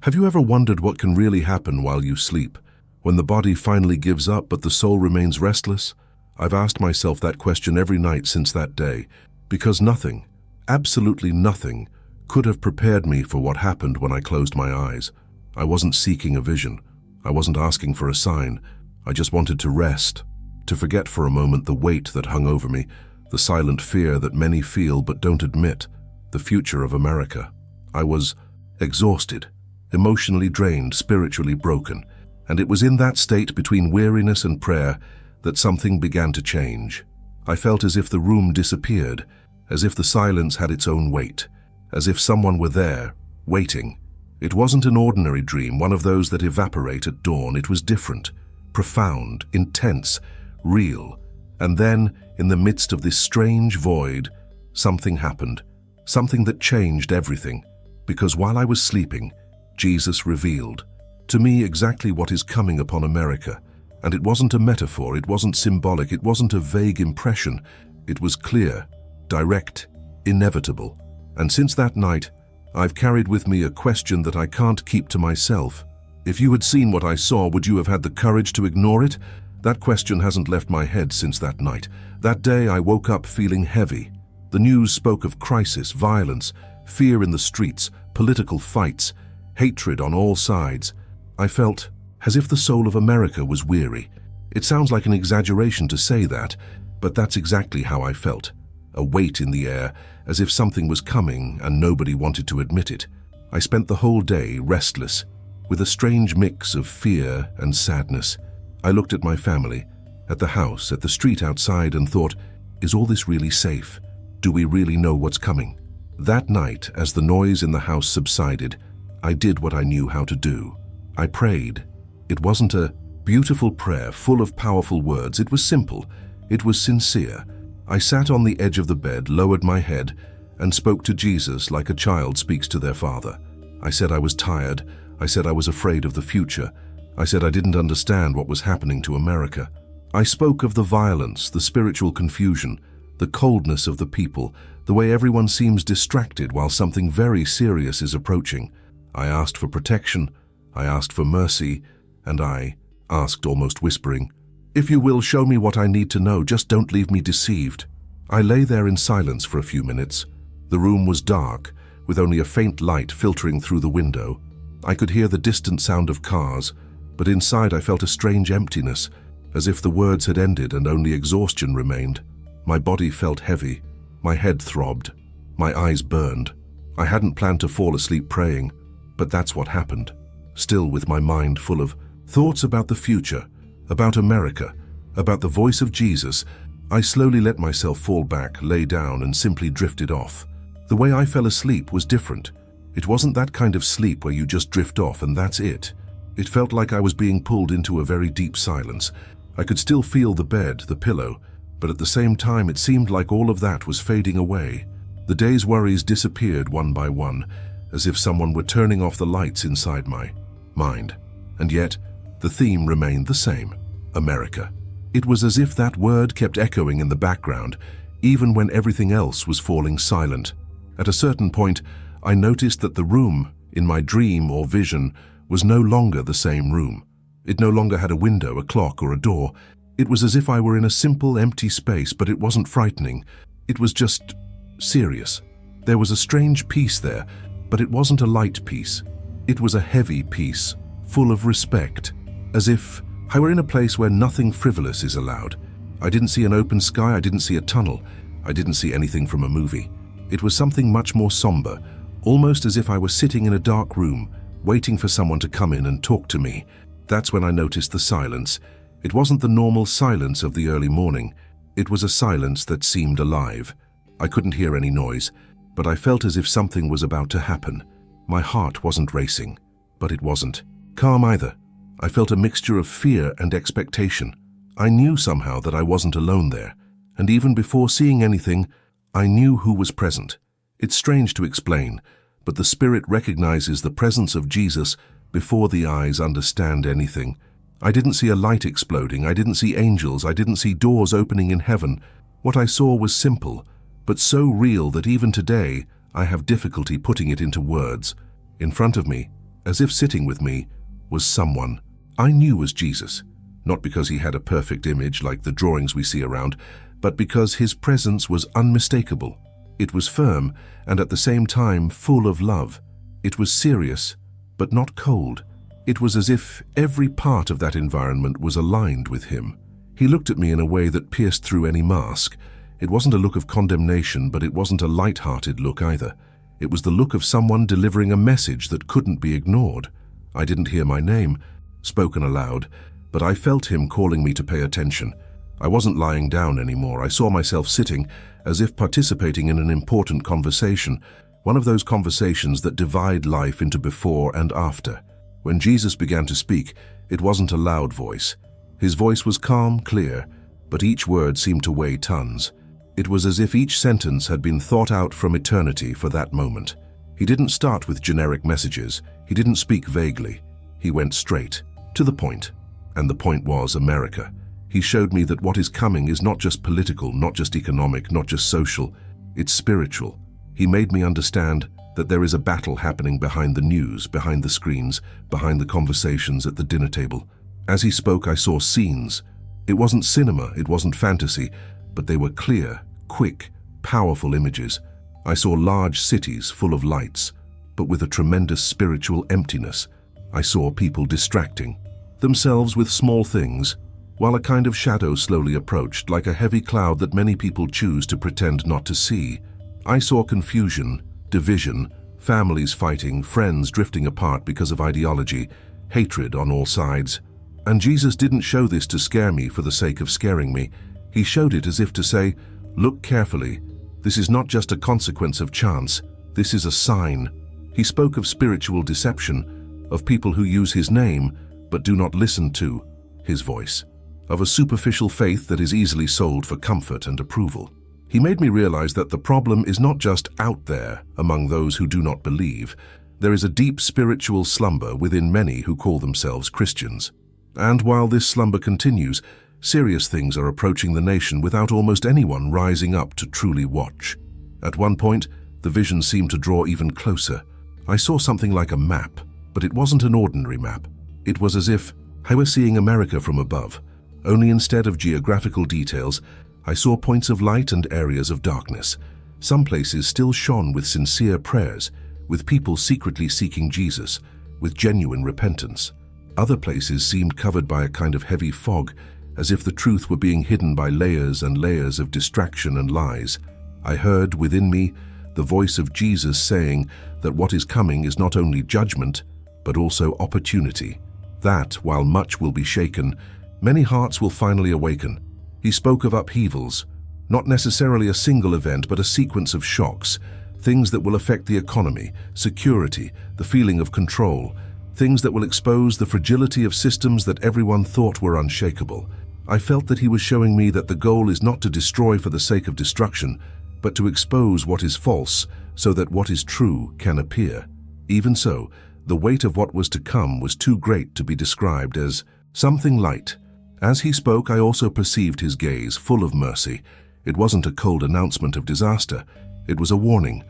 Have you ever wondered what can really happen while you sleep, when the body finally gives up but the soul remains restless? I've asked myself that question every night since that day, because nothing, absolutely nothing, could have prepared me for what happened when I closed my eyes. I wasn't seeking a vision. I wasn't asking for a sign. I just wanted to rest, to forget for a moment the weight that hung over me, the silent fear that many feel but don't admit, the future of America. I was exhausted, emotionally drained, spiritually broken, and it was in that state between weariness and prayer that something began to change. I felt as if the room disappeared, as if the silence had its own weight, as if someone were there, waiting. It wasn't an ordinary dream, one of those that evaporate at dawn. It was different, profound, intense, real. And then, in the midst of this strange void, something happened, something that changed everything. Because while I was sleeping, Jesus revealed to me exactly what is coming upon America. And it wasn't a metaphor, it wasn't symbolic, it wasn't a vague impression. It was clear, direct, inevitable. And since that night, I've carried with me a question that I can't keep to myself. If you had seen what I saw, would you have had the courage to ignore it? That question hasn't left my head since that night. That day I woke up feeling heavy. The news spoke of crisis, violence, fear in the streets, political fights, hatred on all sides. I felt as if the soul of America was weary. It sounds like an exaggeration to say that, but that's exactly how I felt. A weight in the air, as if something was coming and nobody wanted to admit it. I spent the whole day restless, with a strange mix of fear and sadness. I looked at my family, at the house, at the street outside, and thought, is all this really safe? Do we really know what's coming? That night, as the noise in the house subsided, I did what I knew how to do. I prayed. It wasn't a beautiful prayer full of powerful words. It was simple. It was sincere. I sat on the edge of the bed, lowered my head, and spoke to Jesus like a child speaks to their father. I said I was tired. I said I was afraid of the future. I said I didn't understand what was happening to America. I spoke of the violence, the spiritual confusion, the coldness of the people, the way everyone seems distracted while something very serious is approaching. I asked for protection, I asked for mercy, and I asked, almost whispering, if you will, show me what I need to know, just don't leave me deceived. I lay there in silence for a few minutes. The room was dark, with only a faint light filtering through the window. I could hear the distant sound of cars, but inside I felt a strange emptiness, as if the words had ended and only exhaustion remained. My body felt heavy, my head throbbed, my eyes burned. I hadn't planned to fall asleep praying, but that's what happened. Still with my mind full of thoughts about the future, about America, about the voice of Jesus, I slowly let myself fall back, lay down, and simply drifted off. The way I fell asleep was different. It wasn't that kind of sleep where you just drift off and that's it. It felt like I was being pulled into a very deep silence. I could still feel the bed, the pillow, but at the same time it seemed like all of that was fading away. The day's worries disappeared one by one, as if someone were turning off the lights inside my mind. And yet, the theme remained the same: America. It was as if that word kept echoing in the background, even when everything else was falling silent. At a certain point, I noticed that the room, in my dream or vision, was no longer the same room. It no longer had a window, a clock, or a door. It was as if I were in a simple, empty space, but it wasn't frightening. It was just serious. There was a strange peace there, but it wasn't a light peace. It was a heavy peace, full of respect, as if I were in a place where nothing frivolous is allowed. I didn't see an open sky, I didn't see a tunnel, I didn't see anything from a movie. It was something much more somber, almost as if I was sitting in a dark room, waiting for someone to come in and talk to me. That's when I noticed the silence. It wasn't the normal silence of the early morning. It was a silence that seemed alive. I couldn't hear any noise, but I felt as if something was about to happen. My heart wasn't racing, but it wasn't calm either. I felt a mixture of fear and expectation. I knew somehow that I wasn't alone there, and even before seeing anything, I knew who was present. It's strange to explain, but the Spirit recognizes the presence of Jesus before the eyes understand anything. I didn't see a light exploding, I didn't see angels, I didn't see doors opening in heaven. What I saw was simple, but so real that even today I have difficulty putting it into words. In front of me, as if sitting with me, was someone I knew was Jesus, not because he had a perfect image like the drawings we see around, but because his presence was unmistakable. It was firm and at the same time full of love. It was serious, but not cold. It was as if every part of that environment was aligned with him. He looked at me in a way that pierced through any mask. It wasn't a look of condemnation, but it wasn't a light-hearted look either. It was the look of someone delivering a message that couldn't be ignored. I didn't hear my name, spoken aloud, but I felt him calling me to pay attention. I wasn't lying down anymore. I saw myself sitting, as if participating in an important conversation, one of those conversations that divide life into before and after. When Jesus began to speak, it wasn't a loud voice. His voice was calm, clear, but each word seemed to weigh tons. It was as if each sentence had been thought out from eternity for that moment. He didn't start with generic messages. He didn't speak vaguely. He went straight, to the point. And the point was America. He showed me that what is coming is not just political, not just economic, not just social. It's spiritual. He made me understand that there is a battle happening behind the news, behind the screens, behind the conversations at the dinner table. As he spoke, I saw scenes. It wasn't cinema, it wasn't fantasy, but they were clear, quick, powerful images. I saw large cities full of lights, but with a tremendous spiritual emptiness. I saw people distracting themselves with small things, while a kind of shadow slowly approached, like a heavy cloud that many people choose to pretend not to see. I saw confusion, division, families fighting, friends drifting apart because of ideology, hatred on all sides. And Jesus didn't show this to scare me for the sake of scaring me. He showed it as if to say, look carefully. This is not just a consequence of chance. This is a sign. He spoke of spiritual deception, of people who use his name but do not listen to his voice, of a superficial faith that is easily sold for comfort and approval. He made me realize that the problem is not just out there among those who do not believe. There is a deep spiritual slumber within many who call themselves Christians. And while this slumber continues, serious things are approaching the nation without almost anyone rising up to truly watch. At one point, the vision seemed to draw even closer. I saw something like a map, but it wasn't an ordinary map. It was as if I were seeing America from above, only instead of geographical details, I saw points of light and areas of darkness. Some places still shone with sincere prayers, with people secretly seeking Jesus, with genuine repentance. Other places seemed covered by a kind of heavy fog, as if the truth were being hidden by layers and layers of distraction and lies. I heard within me the voice of Jesus saying that what is coming is not only judgment, but also opportunity. That, while much will be shaken, many hearts will finally awaken. He spoke of upheavals, not necessarily a single event, but a sequence of shocks, things that will affect the economy, security, the feeling of control, things that will expose the fragility of systems that everyone thought were unshakable. I felt that he was showing me that the goal is not to destroy for the sake of destruction, but to expose what is false so that what is true can appear. Even so, the weight of what was to come was too great to be described as something light. As he spoke, I also perceived his gaze, full of mercy. It wasn't a cold announcement of disaster. It was a warning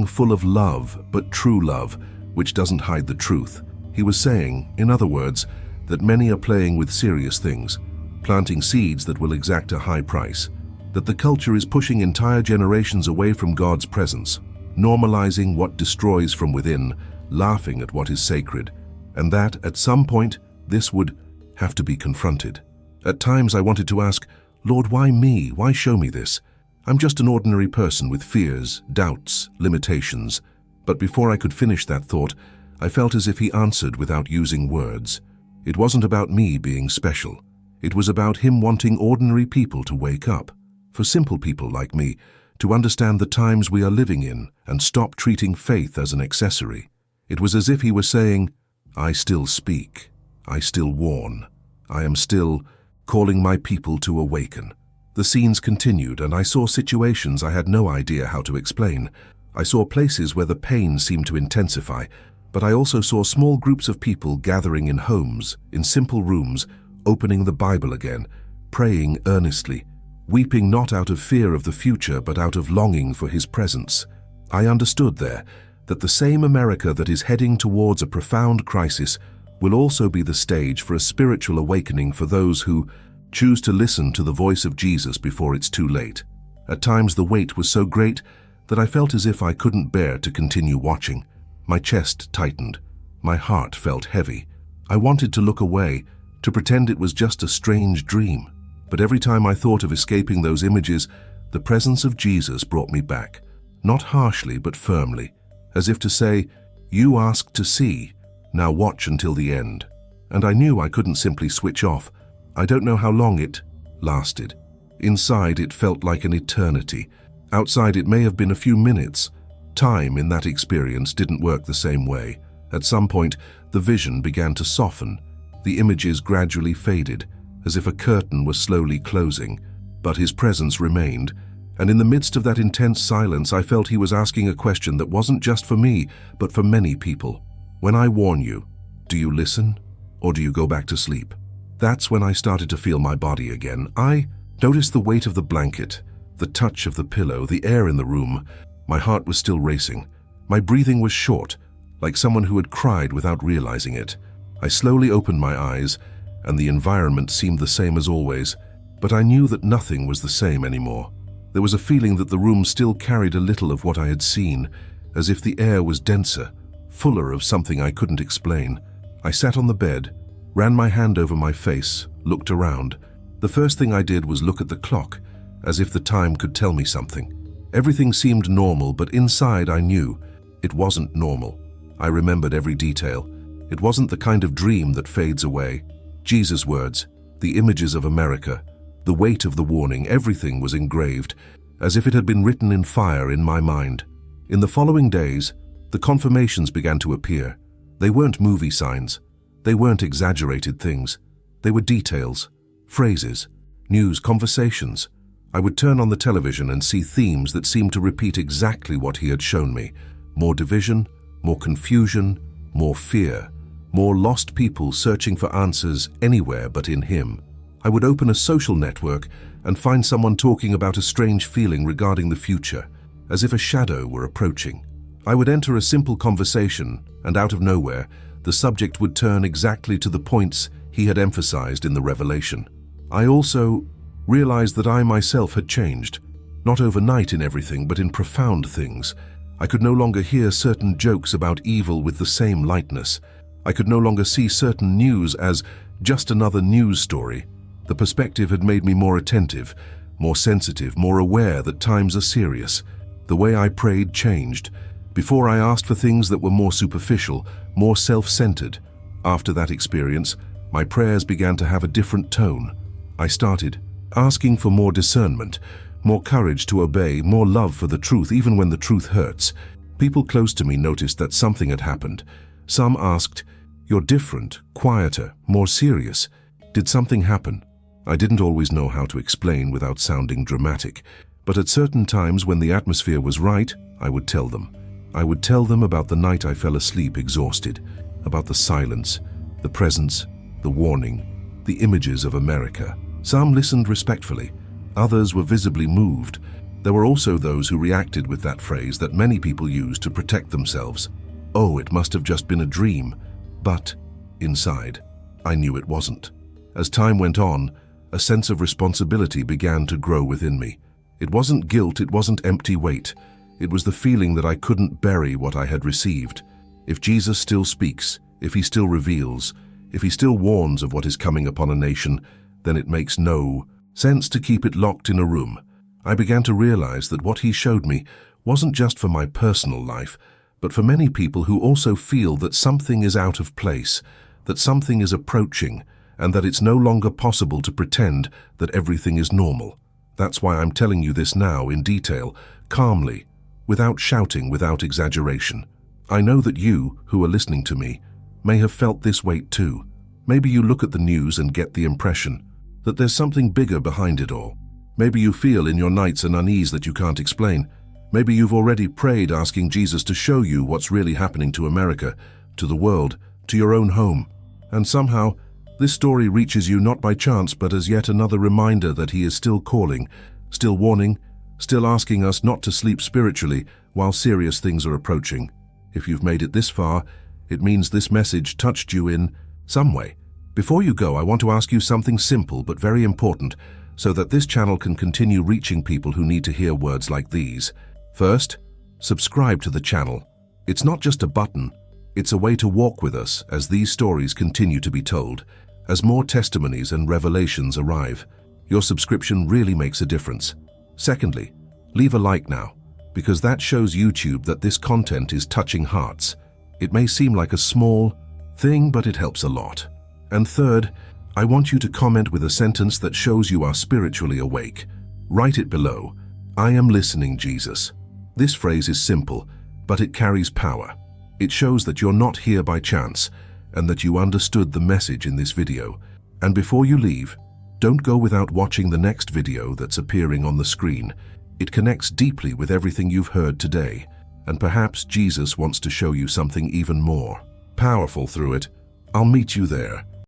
full of love, but true love, which doesn't hide the truth. He was saying, in other words, that many are playing with serious things, planting seeds that will exact a high price, that the culture is pushing entire generations away from God's presence, normalizing what destroys from within, laughing at what is sacred, and that, at some point, this would have to be confronted. At times I wanted to ask, Lord, why me? Why show me this? I'm just an ordinary person with fears, doubts, limitations. But before I could finish that thought, I felt as if he answered without using words. It wasn't about me being special. It was about him wanting ordinary people to wake up, for simple people like me, to understand the times we are living in and stop treating faith as an accessory. It was as if he were saying, I still speak, I still warn, I am still calling my people to awaken. The scenes continued, and I saw situations I had no idea how to explain. I saw places where the pain seemed to intensify, but I also saw small groups of people gathering in homes, in simple rooms, opening the Bible again, praying earnestly, weeping not out of fear of the future but out of longing for his presence. I understood there that the same America that is heading towards a profound crisis will also be the stage for a spiritual awakening for those who choose to listen to the voice of Jesus before it's too late. At times the weight was so great that I felt as if I couldn't bear to continue watching. My chest tightened. My heart felt heavy. I wanted to look away, to pretend it was just a strange dream. But every time I thought of escaping those images, the presence of Jesus brought me back, not harshly but firmly, as if to say, "You asked to see, now watch until the end." And I knew I couldn't simply switch off. I don't know how long it lasted. Inside, it felt like an eternity. Outside, it may have been a few minutes. Time in that experience didn't work the same way. At some point, the vision began to soften. The images gradually faded, as if a curtain was slowly closing. But his presence remained, and in the midst of that intense silence, I felt he was asking a question that wasn't just for me, but for many people. When I warn you, do you listen, or do you go back to sleep? That's when I started to feel my body again. I noticed the weight of the blanket, the touch of the pillow, the air in the room. My heart was still racing. My breathing was short, like someone who had cried without realizing it. I slowly opened my eyes, and the environment seemed the same as always, but I knew that nothing was the same anymore. There was a feeling that the room still carried a little of what I had seen, as if the air was denser, fuller of something I couldn't explain. I sat on the bed, ran my hand over my face, looked around. The first thing I did was look at the clock, as if the time could tell me something. Everything seemed normal, but inside I knew it wasn't normal. I remembered every detail. It wasn't the kind of dream that fades away. Jesus' words, the images of America, the weight of the warning, everything was engraved, as if it had been written in fire in my mind. In the following days, the confirmations began to appear. They weren't movie signs. They weren't exaggerated things. They were details, phrases, news, conversations. I would turn on the television and see themes that seemed to repeat exactly what he had shown me. More division, more confusion, more fear, more lost people searching for answers anywhere but in him. I would open a social network and find someone talking about a strange feeling regarding the future, as if a shadow were approaching. I would enter a simple conversation, and out of nowhere, the subject would turn exactly to the points he had emphasized in the revelation. I also realized that I myself had changed, not overnight in everything, but in profound things. I could no longer hear certain jokes about evil with the same lightness. I could no longer see certain news as just another news story. The perspective had made me more attentive, more sensitive, more aware that times are serious. The way I prayed changed. Before I asked for things that were more superficial, more self-centered. After that experience, my prayers began to have a different tone. I started asking for more discernment, more courage to obey, more love for the truth, even when the truth hurts. People close to me noticed that something had happened. Some asked, "You're different, quieter, more serious. Did something happen?" I didn't always know how to explain without sounding dramatic, but at certain times when the atmosphere was right, I would tell them. I would tell them about the night I fell asleep exhausted, about the silence, the presence, the warning, the images of America. Some listened respectfully. Others were visibly moved. There were also those who reacted with that phrase that many people use to protect themselves. "Oh, it must have just been a dream." But inside, I knew it wasn't. As time went on, a sense of responsibility began to grow within me. It wasn't guilt, it wasn't empty weight. It was the feeling that I couldn't bury what I had received. If Jesus still speaks, if he still reveals, if he still warns of what is coming upon a nation, then it makes no sense to keep it locked in a room. I began to realize that what he showed me wasn't just for my personal life, but for many people who also feel that something is out of place, that something is approaching, and that it's no longer possible to pretend that everything is normal. That's why I'm telling you this now in detail, calmly, without shouting, without exaggeration. I know that you, who are listening to me, may have felt this weight too. Maybe you look at the news and get the impression that there's something bigger behind it all. Maybe you feel in your nights an unease that you can't explain. Maybe you've already prayed asking Jesus to show you what's really happening to America, to the world, to your own home. And somehow, this story reaches you not by chance, but as yet another reminder that he is still calling, still warning, still asking us not to sleep spiritually while serious things are approaching. If you've made it this far, it means this message touched you in some way. Before you go, I want to ask you something simple but very important so that this channel can continue reaching people who need to hear words like these. First, subscribe to the channel. It's not just a button, it's a way to walk with us as these stories continue to be told. As more testimonies and revelations arrive, your subscription really makes a difference. Secondly, leave a like now, because that shows YouTube that this content is touching hearts. It may seem like a small thing, but it helps a lot. And third, I want you to comment with a sentence that shows you are spiritually awake. Write it below. I am listening, Jesus. This phrase is simple, but it carries power. It shows that you're not here by chance and that you understood the message in this video. And before you leave, don't go without watching the next video that's appearing on the screen. It connects deeply with everything you've heard today, and perhaps Jesus wants to show you something even more powerful through it. I'll meet you there.